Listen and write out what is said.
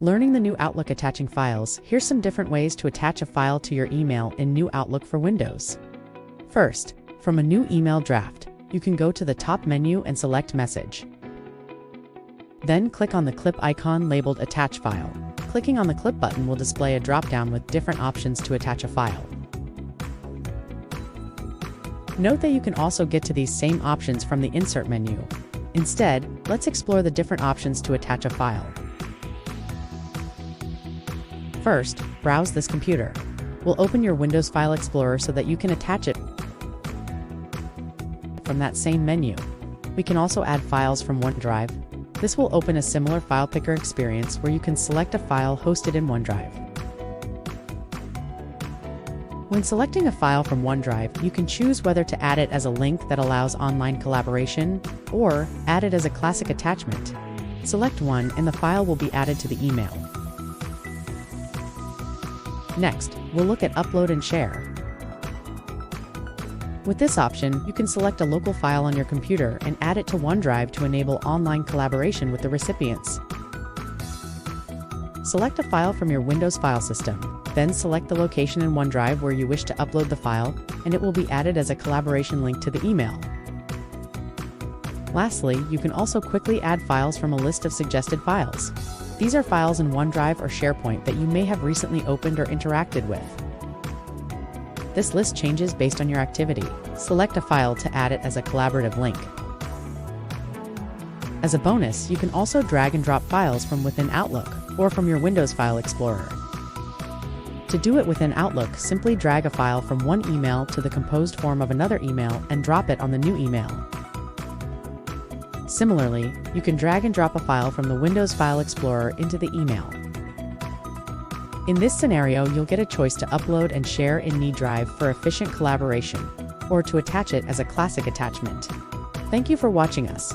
Learning the new Outlook attaching files, here's some different ways to attach a file to your email in new Outlook for Windows. First, from a new email draft, you can go to the top menu and select Message. Then click on the clip icon labeled Attach File. Clicking on the clip button will display a drop-down with different options to attach a file. Note that you can also get to these same options from the Insert menu. Instead, let's explore the different options to attach a file. First, browse this computer. We'll open your Windows File Explorer so that you can attach it from that same menu. We can also add files from OneDrive. This will open a similar file picker experience where you can select a file hosted in OneDrive. When selecting a file from OneDrive, you can choose whether to add it as a link that allows online collaboration or add it as a classic attachment. Select one and the file will be added to the email. Next, we'll look at Upload and Share. With this option, you can select a local file on your computer and add it to OneDrive to enable online collaboration with the recipients. Select a file from your Windows file system, then select the location in OneDrive where you wish to upload the file, and it will be added as a collaboration link to the email. Lastly, you can also quickly add files from a list of suggested files. These are files in OneDrive or SharePoint that you may have recently opened or interacted with. This list changes based on your activity. Select a file to add it as a collaborative link. As a bonus, you can also drag and drop files from within Outlook or from your Windows File Explorer. To do it within Outlook, simply drag a file from one email to the composed form of another email and drop it on the new email. Similarly, you can drag and drop a file from the Windows File Explorer into the email. In this scenario, you'll get a choice to upload and share in OneDrive for efficient collaboration, or to attach it as a classic attachment. Thank you for watching us.